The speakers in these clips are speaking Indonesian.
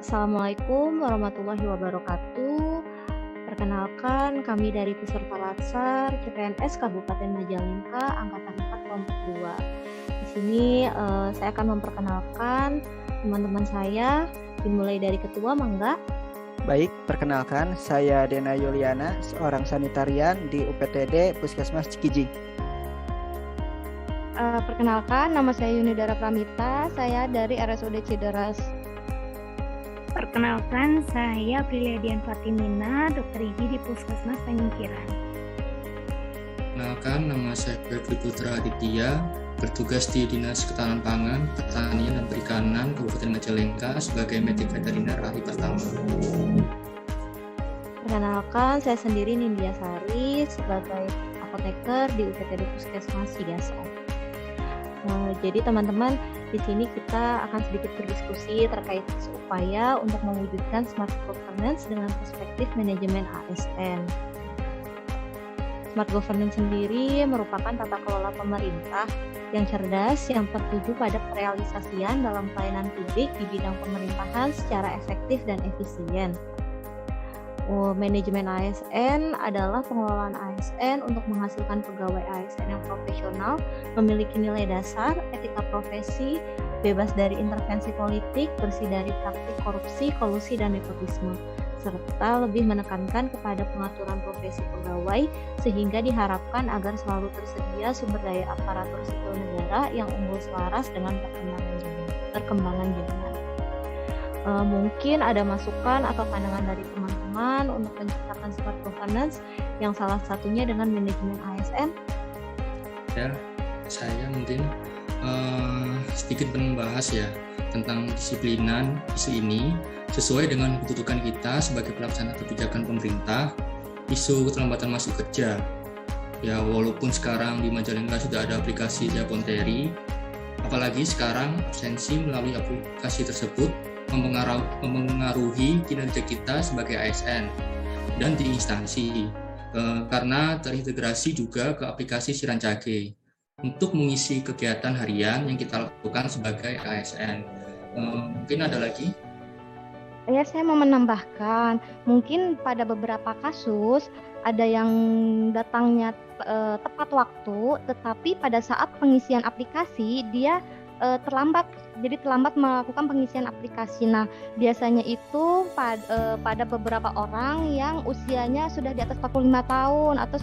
Assalamualaikum warahmatullahi wabarakatuh. Perkenalkan, kami dari Peserta Latsar CPNS Kabupaten Majalengka Angkatan 4 kelompok 2. Di sini saya akan memperkenalkan teman-teman saya, dimulai dari ketua, mangga. Baik, perkenalkan saya Dena Yuliana, seorang sanitarian di UPTD Puskesmas Cikijing. Perkenalkan, nama saya Yunidara Pramita, saya dari RSUD Cideras. Perkenalkan, saya Aprilia Dian Fatimina, dokter gigi di Puskesmas Panyingkiran. Perkenalkan, nama saya Febri Putra Aditya, bertugas di Dinas Ketahanan Pangan, Pertanian dan Perikanan Kabupaten Majalengka sebagai medik veteriner ahli pertama. Perkenalkan, saya sendiri Nindya Sari sebagai apoteker di UPTD Puskesmas Cigaso. Jadi teman-teman, di sini kita akan sedikit berdiskusi terkait upaya untuk mewujudkan smart governance dengan perspektif manajemen ASN. Smart governance sendiri merupakan tata kelola pemerintah yang cerdas yang tertuju pada perealisasian dalam pelayanan publik di bidang pemerintahan secara efektif dan efisien. Manajemen ASN adalah pengelolaan ASN untuk menghasilkan pegawai ASN yang profesional, memiliki nilai dasar, etika profesi, bebas dari intervensi politik, bersih dari praktik korupsi, kolusi, dan nepotisme, serta lebih menekankan kepada pengaturan profesi pegawai sehingga diharapkan agar selalu tersedia sumber daya aparatur sipil negara yang unggul selaras dengan perkembangan zaman. Mungkin ada masukan atau pandangan dari teman-teman untuk menciptakan smart governance yang salah satunya dengan manajemen ASN. Ya, saya mungkin sedikit membahas ya tentang disiplinan isu ini sesuai dengan kebutuhan kita sebagai pelaksana kebijakan pemerintah. Isu keterlambatan masuk kerja, ya walaupun sekarang di Majalengka sudah ada aplikasi Japonteri, apalagi sekarang absensi melalui aplikasi tersebut mempengaruhi kinerja kita sebagai ASN dan di instansi karena terintegrasi juga ke aplikasi Sirancage untuk mengisi kegiatan harian yang kita lakukan sebagai ASN. Mungkin ada lagi? Ya, saya mau menambahkan, mungkin pada beberapa kasus ada yang datangnya tepat waktu, tetapi pada saat pengisian aplikasi dia terlambat melakukan pengisian aplikasi. Nah, biasanya itu pada beberapa orang yang usianya sudah di atas 45 tahun atau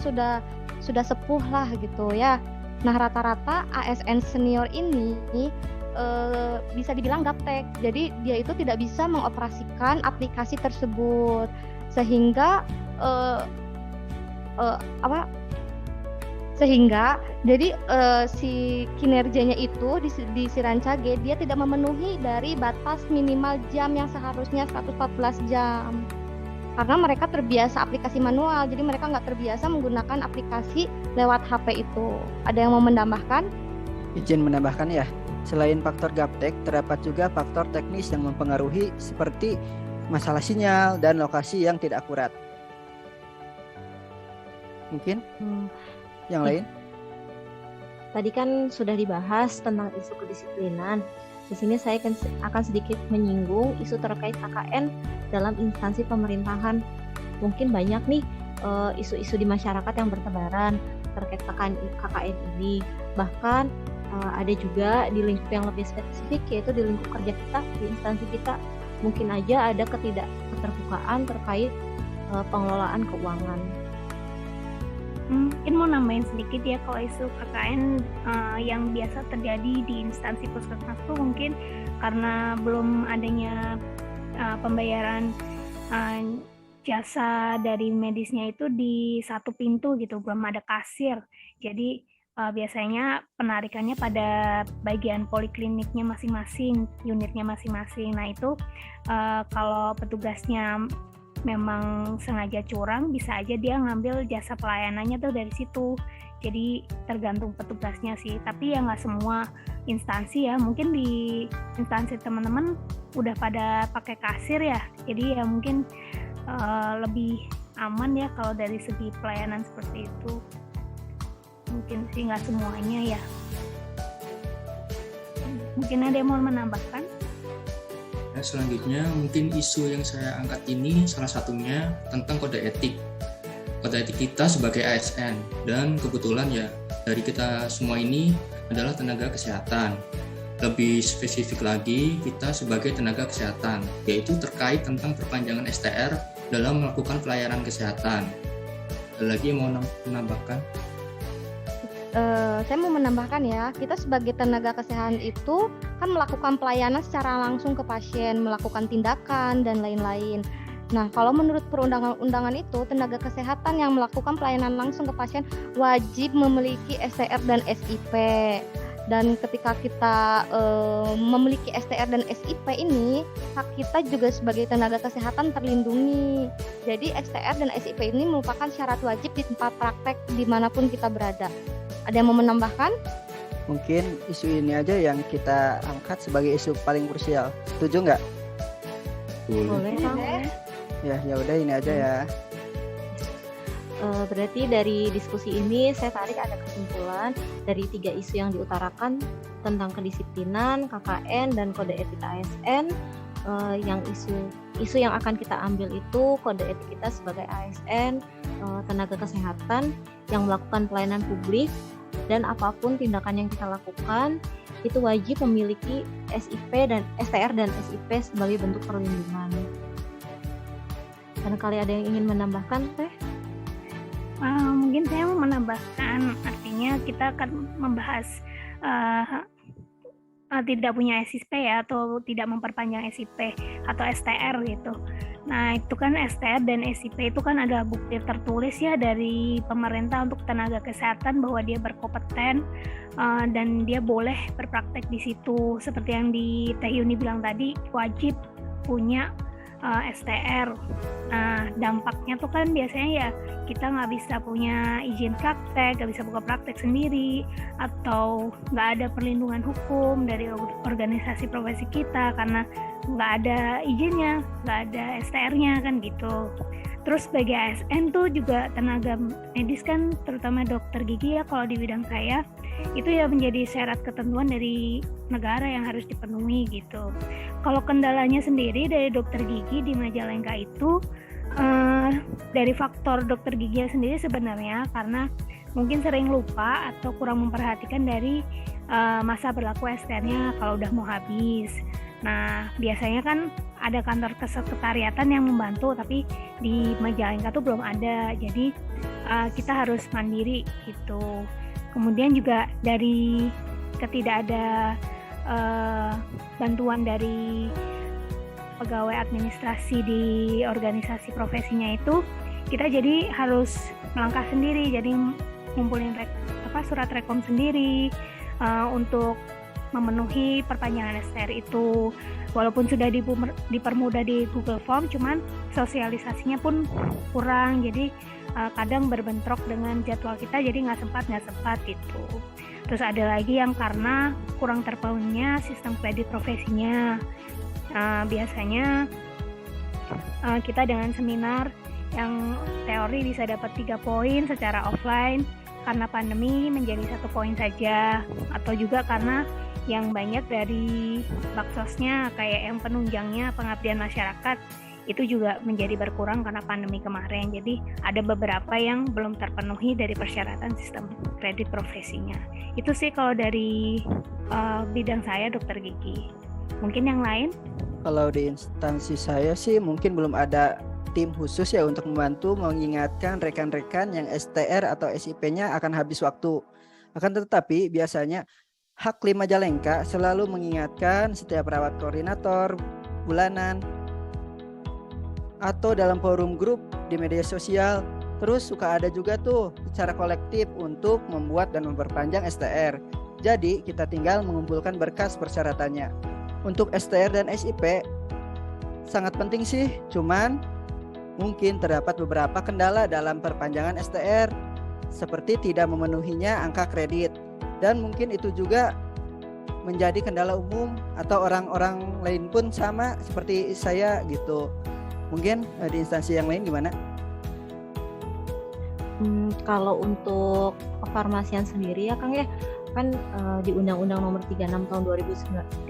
sudah sepuh lah gitu ya. Nah, rata-rata ASN senior ini bisa dibilang gaptek. Jadi dia itu tidak bisa mengoperasikan aplikasi tersebut sehingga jadi si kinerjanya itu di Sirancage dia tidak memenuhi dari batas minimal jam yang seharusnya 114 jam karena mereka terbiasa aplikasi manual, jadi mereka nggak terbiasa menggunakan aplikasi lewat HP itu. Ada yang mau menambahkan? Izin menambahkan ya, selain faktor gaptek, terdapat juga faktor teknis yang mempengaruhi seperti masalah sinyal dan lokasi yang tidak akurat. Mungkin yang lain? Tadi kan sudah dibahas tentang isu kedisiplinan. Di sini saya akan sedikit menyinggung isu terkait KKN dalam instansi pemerintahan. Mungkin banyak nih isu-isu di masyarakat yang bertebaran terkait KKN ini. Bahkan ada juga di lingkup yang lebih spesifik, yaitu di lingkup kerja kita, di instansi kita. Mungkin aja ada ketidakterbukaan terkait pengelolaan keuangan. Mungkin mau nambahin sedikit ya, kalau isu KKN yang biasa terjadi di instansi puskesmas itu mungkin karena belum adanya pembayaran jasa dari medisnya itu di satu pintu gitu, belum ada kasir. Jadi biasanya penarikannya pada bagian polikliniknya masing-masing, unitnya masing-masing. Nah itu kalau petugasnya memang sengaja curang, bisa aja dia ngambil jasa pelayanannya tuh dari situ. Jadi tergantung petugasnya sih, tapi ya nggak semua instansi ya. Mungkin di instansi teman-teman udah pada pakai kasir ya, jadi ya mungkin lebih aman ya kalau dari segi pelayanan seperti itu. Mungkin sih nggak semuanya ya. Mungkin ada yang mau menambahkan? Selanjutnya mungkin isu yang saya angkat ini salah satunya tentang kode etik. Kode etik kita sebagai ASN, dan kebetulan ya dari kita semua ini adalah tenaga kesehatan. Lebih spesifik lagi, kita sebagai tenaga kesehatan, yaitu terkait tentang perpanjangan STR dalam melakukan pelayanan kesehatan. Ada lagi yang mau menambahkan? Saya mau menambahkan ya, kita sebagai tenaga kesehatan itu kan melakukan pelayanan secara langsung ke pasien, melakukan tindakan dan lain-lain. Nah, kalau menurut perundangan-undangan itu, tenaga kesehatan yang melakukan pelayanan langsung ke pasien wajib memiliki STR dan SIP. Dan ketika kita memiliki STR dan SIP ini, hak kita juga sebagai tenaga kesehatan terlindungi. Jadi STR dan SIP ini merupakan syarat wajib di tempat praktek dimanapun kita berada. Ada yang mau menambahkan? Mungkin isu ini aja yang kita angkat sebagai isu paling krusial. Setuju nggak? Boleh, Kang. Ya udah ini aja ya. Berarti dari diskusi ini saya tarik ada kesimpulan dari 3 isu yang diutarakan tentang kedisiplinan, KKN, dan kode etik ASN. Yang isu yang akan kita ambil itu kode etik kita sebagai ASN, tenaga kesehatan yang melakukan pelayanan publik, dan apapun tindakan yang kita lakukan itu wajib memiliki SIP dan STR dan SIP sebagai bentuk perlindungan. Barangkali ada yang ingin menambahkan, Teh? Mungkin saya mau menambahkan, artinya kita akan membahas tidak punya SIP ya, atau tidak memperpanjang SIP atau STR gitu. Nah, itu kan STR dan SIP itu kan adalah bukti tertulis ya dari pemerintah untuk tenaga kesehatan bahwa dia berkompeten dan dia boleh berpraktek di situ. Seperti yang di Teh Yuni bilang tadi, wajib punya STR. Nah, dampaknya tuh kan biasanya ya kita nggak bisa punya izin praktek, nggak bisa buka praktek sendiri, atau nggak ada perlindungan hukum dari organisasi profesi kita karena nggak ada izinnya, nggak ada STR-nya kan gitu. Terus sebagai ASN tuh juga tenaga medis kan, terutama dokter gigi ya kalau di bidang saya, itu ya menjadi syarat ketentuan dari negara yang harus dipenuhi gitu. Kalau kendalanya sendiri dari dokter gigi di Majalengka itu dari faktor dokter gigi sendiri sebenarnya karena mungkin sering lupa atau kurang memperhatikan dari masa berlaku STR-nya kalau udah mau habis. Nah, biasanya kan ada kantor kesekretariatan yang membantu, tapi di Majalengka tuh belum ada. Jadi kita harus mandiri gitu. Kemudian juga dari ketidak ada bantuan dari pegawai administrasi di organisasi profesinya itu, kita jadi harus melangkah sendiri, jadi ngumpulin surat rekom sendiri untuk memenuhi perpanjangan STR itu. Walaupun sudah dipermudah di Google Form, cuman sosialisasinya pun kurang, jadi kadang berbentrok dengan jadwal kita, jadi nggak sempat gitu. Terus ada lagi yang karena kurang terpenuhinya sistem kredit profesinya. Biasanya kita dengan seminar yang teori bisa dapat 3 poin secara offline, karena pandemi menjadi 1 poin saja, atau juga karena yang banyak dari baksosnya kayak yang penunjangnya pengabdian masyarakat itu juga menjadi berkurang karena pandemi kemarin. Jadi ada beberapa yang belum terpenuhi dari persyaratan sistem kredit profesinya. Itu sih kalau dari bidang saya dokter gigi. Mungkin yang lain? Kalau di instansi saya sih mungkin belum ada tim khusus ya untuk membantu mengingatkan rekan-rekan yang STR atau SIP-nya akan habis waktu. Akan tetapi biasanya Hak5 Majalengka selalu mengingatkan setiap perawat koordinator bulanan atau dalam forum grup di media sosial. Terus suka ada juga tuh secara kolektif untuk membuat dan memperpanjang STR. Jadi kita tinggal mengumpulkan berkas persyaratannya. Untuk STR dan SIP sangat penting sih, cuman mungkin terdapat beberapa kendala dalam perpanjangan STR, seperti tidak memenuhinya angka kredit. Dan mungkin itu juga menjadi kendala umum atau orang-orang lain pun sama seperti saya gitu. Mungkin di instansi yang lain gimana? Kalau untuk kefarmasian sendiri ya Kang ya, kan di Undang-Undang Nomor 36 Tahun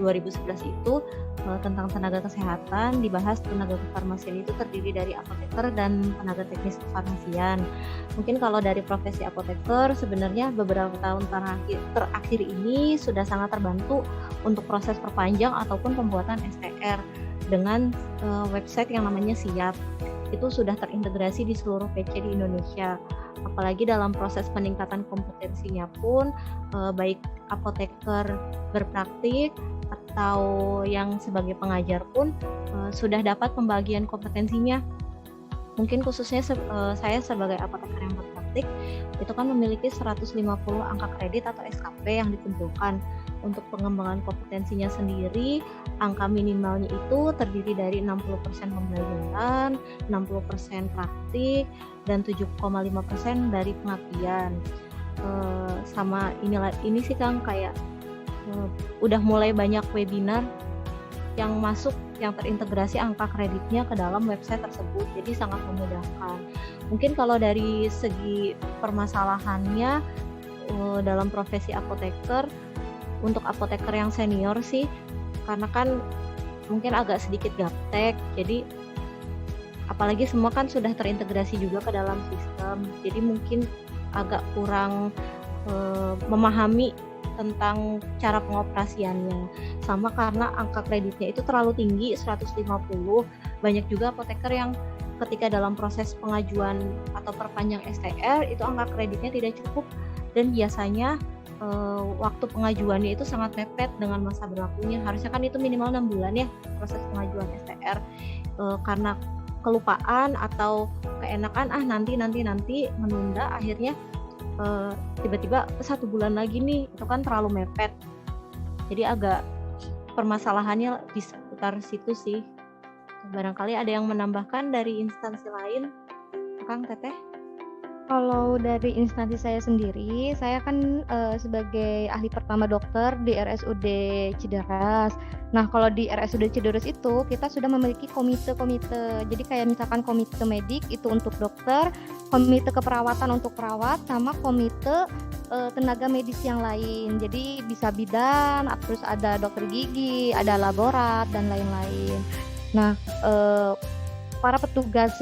2011 itu tentang tenaga kesehatan dibahas tenaga kefarmasian itu terdiri dari apoteker dan tenaga teknis kefarmasian. Mungkin kalau dari profesi apoteker sebenarnya beberapa tahun terakhir ini sudah sangat terbantu untuk proses perpanjang ataupun pembuatan STR dengan website yang namanya Siap. Itu sudah terintegrasi di seluruh PC di Indonesia. Apalagi dalam proses peningkatan kompetensinya pun baik apoteker berpraktik atau yang sebagai pengajar pun sudah dapat pembagian kompetensinya. Mungkin khususnya saya sebagai apoteker yang berpraktik itu kan memiliki 150 angka kredit atau SKP yang dikumpulkan. Untuk pengembangan kompetensinya sendiri, angka minimalnya itu terdiri dari 60% pembelajaran, 60% praktik, dan 7,5% dari pengabdian. Sama ini sih Kang, kayak udah mulai banyak webinar yang masuk yang terintegrasi angka kreditnya ke dalam website tersebut, jadi sangat memudahkan. Mungkin kalau dari segi permasalahannya dalam profesi apoteker, untuk apoteker yang senior sih, karena kan mungkin agak sedikit gaptek, jadi apalagi semua kan sudah terintegrasi juga ke dalam sistem, jadi mungkin agak kurang memahami tentang cara pengoperasiannya. Sama karena angka kreditnya itu terlalu tinggi, 150. Banyak juga apoteker yang ketika dalam proses pengajuan atau perpanjang STR itu angka kreditnya tidak cukup, dan biasanya waktu pengajuannya itu sangat mepet dengan masa berlakunya. Harusnya kan itu minimal 6 bulan ya proses pengajuan STR. Karena kelupaan atau keenakan nanti menunda, akhirnya tiba-tiba 1 bulan lagi nih, itu kan terlalu mepet. Jadi agak permasalahannya di seputar situ sih. Barangkali ada yang menambahkan dari instansi lain, Kang Teteh? Kalau dari instansi saya sendiri, saya kan sebagai ahli pertama dokter di RSUD Cideras. Nah, kalau di RSUD Cideras itu kita sudah memiliki komite-komite. Jadi kayak misalkan komite medik itu untuk dokter, komite keperawatan untuk perawat, sama komite tenaga medis yang lain. Jadi bisa bidan, terus ada dokter gigi, ada laborat dan lain-lain. Nah, para petugas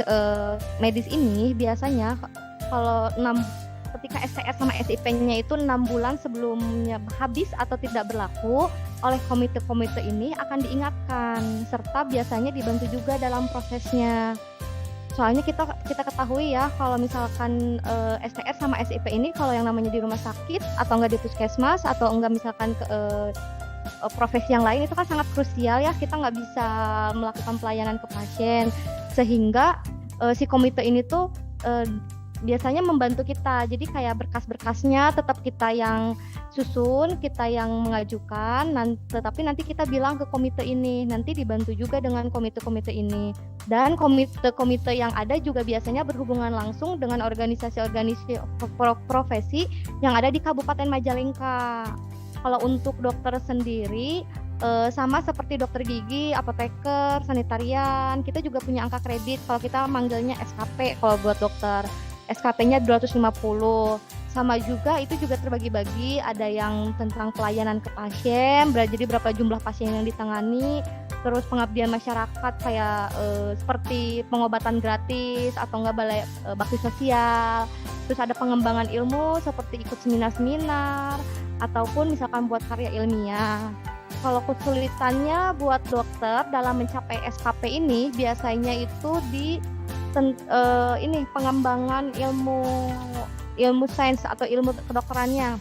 medis ini biasanya kalau ketika STR sama SIP-nya itu 6 bulan sebelumnya habis atau tidak berlaku, oleh komite-komite ini akan diingatkan, serta biasanya dibantu juga dalam prosesnya. Soalnya kita ketahui ya, kalau misalkan STR sama SIP ini kalau yang namanya di rumah sakit atau enggak di puskesmas atau enggak misalkan ke profesi yang lain itu kan sangat krusial ya, kita nggak bisa melakukan pelayanan ke pasien, sehingga si komite ini tuh biasanya membantu kita. Jadi kayak berkas-berkasnya tetap kita yang susun, kita yang mengajukan, tetapi nanti kita bilang ke komite ini, nanti dibantu juga dengan komite-komite ini. Dan komite-komite yang ada juga biasanya berhubungan langsung dengan organisasi-organisasi profesi yang ada di Kabupaten Majalengka. Kalau untuk dokter sendiri, sama seperti dokter gigi, apoteker, sanitarian, kita juga punya angka kredit. Kalau kita manggilnya SKP kalau buat dokter. SKP-nya 250. Sama juga itu juga terbagi-bagi, ada yang tentang pelayanan ke pasien, jadi berapa jumlah pasien yang ditangani, terus pengabdian masyarakat kayak seperti pengobatan gratis atau enggak balai bakti sosial. Terus ada pengembangan ilmu seperti ikut seminar-seminar ataupun misalkan buat karya ilmiah. Kalau kesulitannya buat dokter dalam mencapai SKP ini biasanya itu di pengembangan ilmu sains atau ilmu kedokterannya.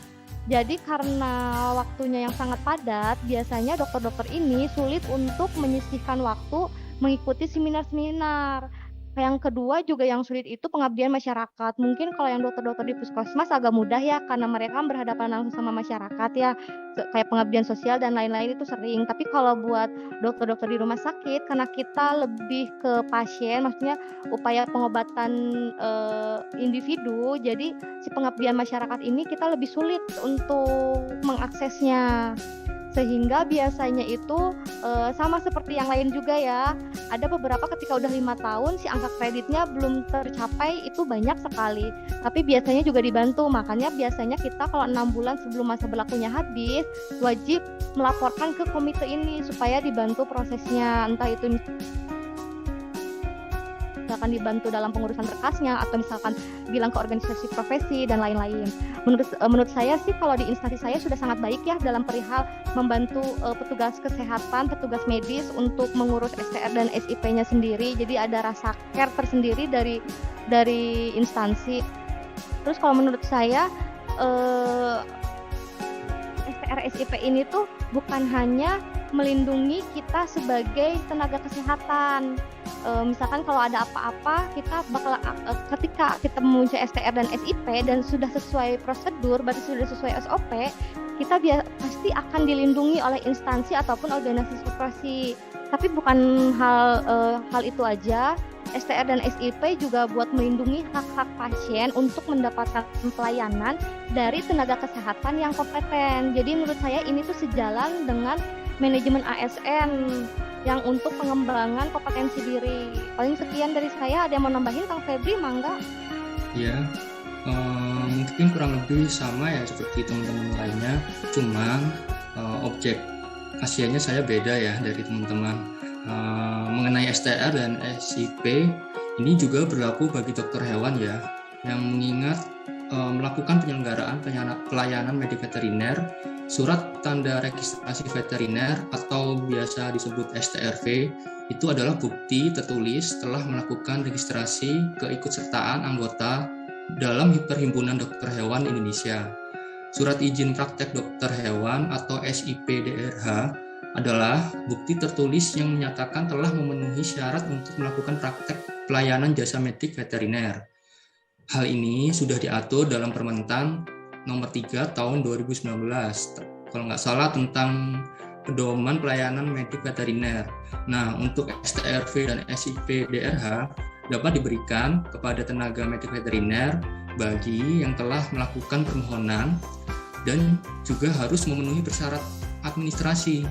Jadi karena waktunya yang sangat padat, biasanya dokter-dokter ini sulit untuk menyisihkan waktu mengikuti seminar-seminar. Yang kedua juga yang sulit itu pengabdian masyarakat. Mungkin kalau yang dokter-dokter di puskesmas agak mudah ya, karena mereka berhadapan langsung sama masyarakat ya, kayak pengabdian sosial dan lain-lain itu sering. Tapi kalau buat dokter-dokter di rumah sakit, karena kita lebih ke pasien, maksudnya upaya pengobatan individu, jadi si pengabdian masyarakat ini kita lebih sulit untuk mengaksesnya. Sehingga biasanya itu sama seperti yang lain juga ya. Ada beberapa ketika udah 5 tahun si angka kreditnya belum tercapai, itu banyak sekali. Tapi biasanya juga dibantu. Makanya biasanya kita kalau 6 bulan sebelum masa berlakunya habis, wajib melaporkan ke komite ini supaya dibantu prosesnya. Entah itu misalkan dibantu dalam pengurusan berkasnya, atau misalkan bilang ke organisasi profesi dan lain-lain. Menurut saya sih kalau di instansi saya sudah sangat baik ya dalam perihal membantu petugas kesehatan, petugas medis untuk mengurus STR dan SIP-nya sendiri. Jadi ada rasa care tersendiri dari instansi. Terus kalau menurut saya STR SIP ini tuh bukan hanya melindungi kita sebagai tenaga kesehatan. Misalkan kalau ada apa-apa, kita bakal ketika kita mempunyai STR dan SIP dan sudah sesuai prosedur, berarti sudah sesuai SOP, kita pasti akan dilindungi oleh instansi ataupun organisasi profesi. Tapi bukan hal itu aja. STR dan SIP juga buat melindungi hak-hak pasien untuk mendapatkan pelayanan dari tenaga kesehatan yang kompeten. Jadi menurut saya ini tuh sejalan dengan manajemen ASN yang untuk pengembangan kompetensi diri. Paling sekian dari saya. Ada yang mau nambahin, Kang Febri, mangga? Ya, mungkin kurang lebih sama ya seperti teman-teman lainnya. Cuma objek kajiannya saya beda ya dari teman-teman. Mengenai STR dan SIP ini juga berlaku bagi dokter hewan ya, yang mengingat melakukan penyelenggaraan pelayanan medik veteriner. Surat tanda registrasi veteriner atau biasa disebut STRV itu adalah bukti tertulis telah melakukan registrasi keikutsertaan anggota dalam Perhimpunan Dokter Hewan Indonesia. Surat izin praktek dokter hewan atau SIP-DRH adalah bukti tertulis yang menyatakan telah memenuhi syarat untuk melakukan praktek pelayanan jasa medik veteriner. Hal ini sudah diatur dalam Permentan nomor 3 tahun 2019, kalau nggak salah, tentang pedoman pelayanan medik veteriner. Nah, untuk STRV dan SIP-DRH dapat diberikan kepada tenaga medik veteriner bagi yang telah melakukan permohonan dan juga harus memenuhi persyarat administrasi.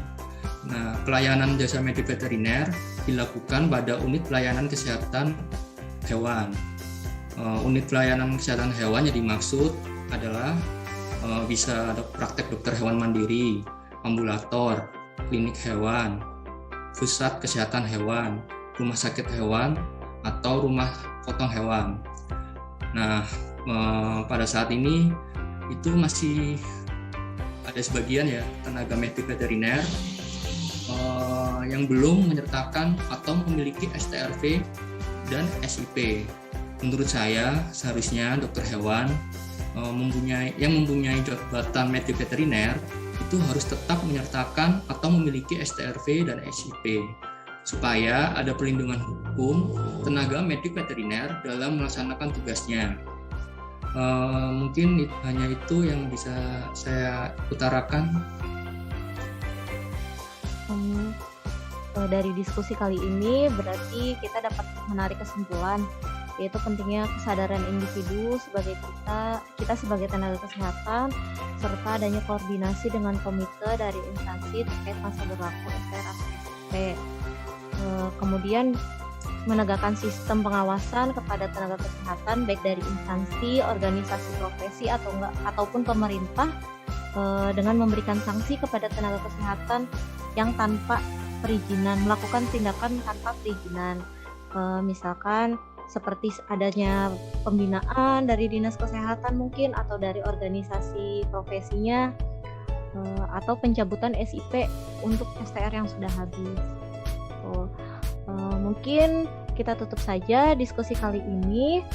Nah, pelayanan jasa medik veteriner dilakukan pada unit pelayanan kesehatan hewan. Unit pelayanan kesehatan hewan yang dimaksud adalah bisa praktek dokter hewan mandiri, ambulator, klinik hewan, pusat kesehatan hewan, rumah sakit hewan, atau rumah potong hewan. Nah, pada saat ini itu masih ada sebagian ya tenaga medik veteriner yang belum menyertakan atau memiliki STRV dan SIP. Menurut saya seharusnya dokter hewan yang mempunyai jabatan medik veteriner itu harus tetap menyertakan atau memiliki STRV dan SIP supaya ada perlindungan hukum tenaga medik veteriner dalam melaksanakan tugasnya. Mungkin hanya itu yang bisa saya utarakan. Dari diskusi kali ini berarti kita dapat menarik kesimpulan, yaitu pentingnya kesadaran individu sebagai kita sebagai tenaga kesehatan, serta adanya koordinasi dengan komite dari instansi terkait masa berlaku STR atau SIP. Kemudian menegakkan sistem pengawasan kepada tenaga kesehatan baik dari instansi, organisasi profesi ataupun pemerintah dengan memberikan sanksi kepada tenaga kesehatan yang tanpa perizinan, melakukan tindakan tanpa perizinan. Misalkan seperti adanya pembinaan dari dinas kesehatan mungkin atau dari organisasi profesinya, atau pencabutan SIP untuk STR yang sudah habis. Mungkin kita tutup saja diskusi kali ini.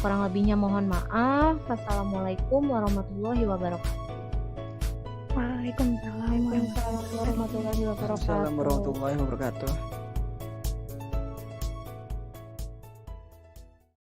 Kurang lebihnya mohon maaf. Wassalamualaikum warahmatullahi wabarakatuh. Waalaikumsalam warahmatullahi wabarakatuh. Assalamualaikum warahmatullahi wabarakatuh.